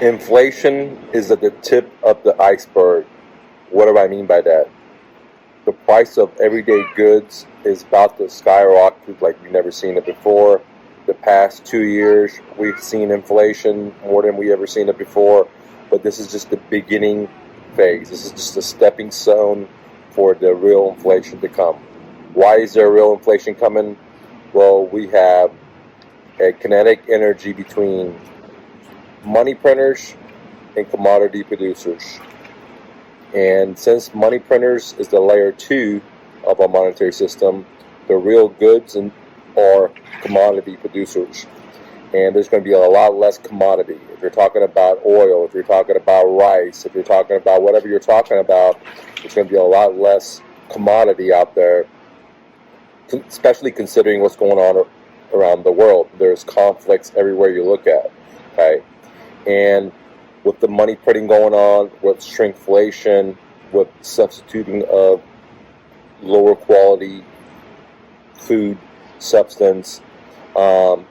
Inflation is at the tip of the iceberg. What do I mean by that? The price of everyday goods is about to skyrocket like we've never seen it before. The past 2 years, we've seen inflation more than we ever seen it before, but this is just the beginning phase. This is just a stepping stone for the real inflation to come. Why is there real inflation coming? Well, we have a kinetic energy between money printers and commodity producers. And since money printers is the layer 2 of our monetary system, the real goods are commodity producers. And there's going to be a lot less commodity. If you're talking about oil, if you're talking about rice, if you're talking about whatever you're talking about, there's going to be a lot less commodity out there, especially considering what's going on around the world. There's conflicts everywhere you look at, okay? And with the money printing going on, with shrinkflation, with substituting of lower quality food substance, all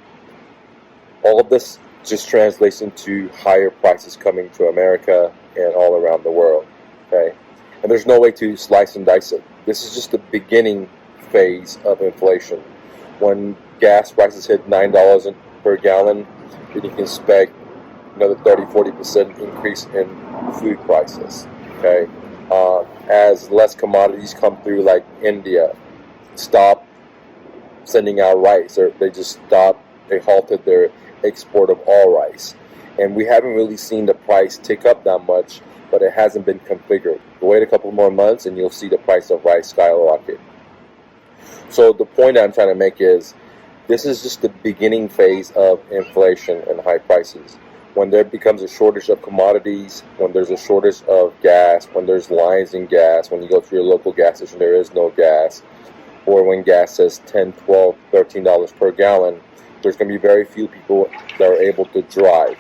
of this just translates into higher prices coming to America and all around the world, okay? And there's no way to slice and dice it. This is just the beginning phase of inflation. When gas prices hit $9 per gallon, then you can expect another 30-40% increase in food prices, okay? As less commodities come through, like India stop sending out rice, or they halted their export of all rice. And we haven't really seen the price tick up that much, but it hasn't been configured. Wait a couple more months and you'll see the price of rice skyrocket. So the point I'm trying to make is, this is just the beginning phase of inflation and high prices. When there becomes a shortage of commodities, when there's a shortage of gas, when there's lines in gas, when you go to your local gas station, there is no gas, or when gas says $10, $12, $13 per gallon, there's going to be very few people that are able to drive.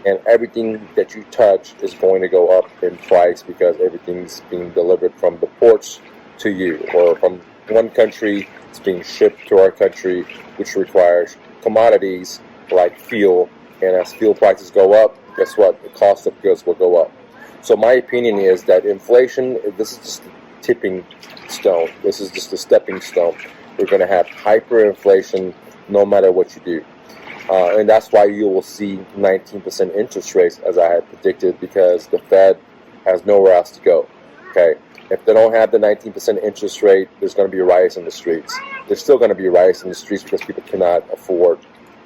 And everything that you touch is going to go up in price because everything's being delivered from the ports to you, or from one country, it's being shipped to our country, which requires commodities like fuel. And as fuel prices go up, guess what? The cost of goods will go up. So my opinion is that inflation, this is just a tipping stone. This is just a stepping stone. We're going to have hyperinflation no matter what you do. And that's why you will see 19% interest rates, as I had predicted, because the Fed has nowhere else to go. Okay, if they don't have the 19% interest rate, there's going to be riots in the streets. There's still going to be riots in the streets because people cannot afford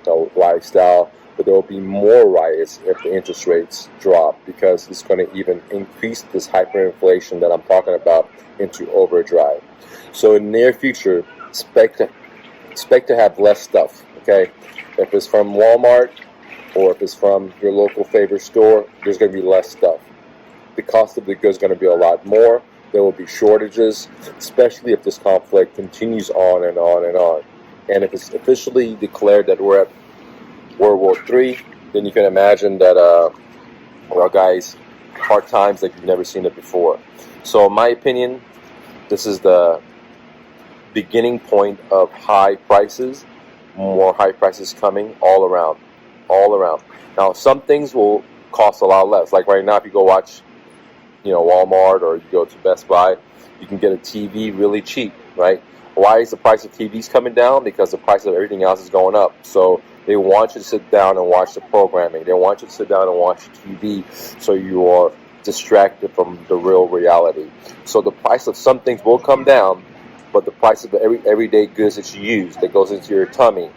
the lifestyle. But there will be more riots if the interest rates drop, because it's going to even increase this hyperinflation that I'm talking about into overdrive. So in the near future, expect to have less stuff, okay? If it's from Walmart or if it's from your local favorite store, there's going to be less stuff. The cost of the goods is going to be a lot more. There will be shortages, especially if this conflict continues on and on and on. And if it's officially declared that we're at World War III, then you can imagine that, well, guys, hard times like you've never seen it before. So in my opinion, this is the beginning point of high prices, more high prices coming all around. Now, some things will cost a lot less. Like right now, if you go watch, Walmart, or you go to Best Buy, you can get a TV really cheap, right? Why is the price of TVs coming down? Because the price of everything else is going up. So they want you to sit down and watch the programming. They want you to sit down and watch TV so you are distracted from the real reality. So the price of some things will come down, but the price of the everyday goods that you use, that goes into your tummy,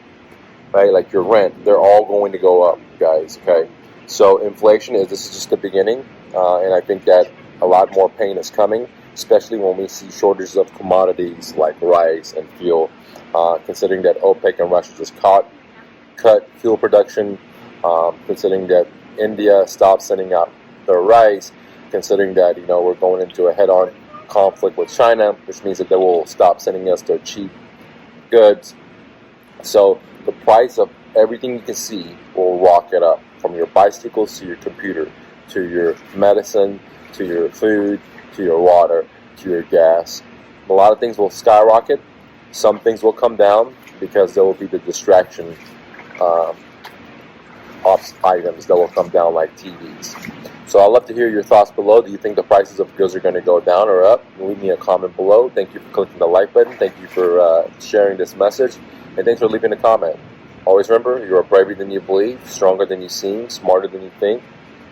right, like your rent, they're all going to go up, guys, okay? So this is just the beginning, and I think that a lot more pain is coming, especially when we see shortages of commodities like rice and fuel, considering that OPEC and Russia just cut fuel production, considering that India stopped sending out their rice, considering that we're going into a head-on conflict with China, which means that they will stop sending us their cheap goods. So the price of everything you can see will rocket up, from your bicycles to your computer, to your medicine, to your food, to your water, to your gas. A lot of things will skyrocket. Some things will come down because there will be the distraction cost items that will come down like TVs. So I'd love to hear your thoughts below. Do you think the prices of goods are going to go down or up? Leave me a comment below. Thank you for clicking the like button. Thank you for sharing this message. And thanks for leaving a comment. Always remember, you are braver than you believe, stronger than you seem, smarter than you think,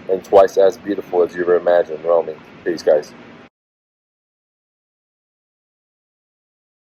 and twice as beautiful as you ever imagined. Romy. Peace, guys.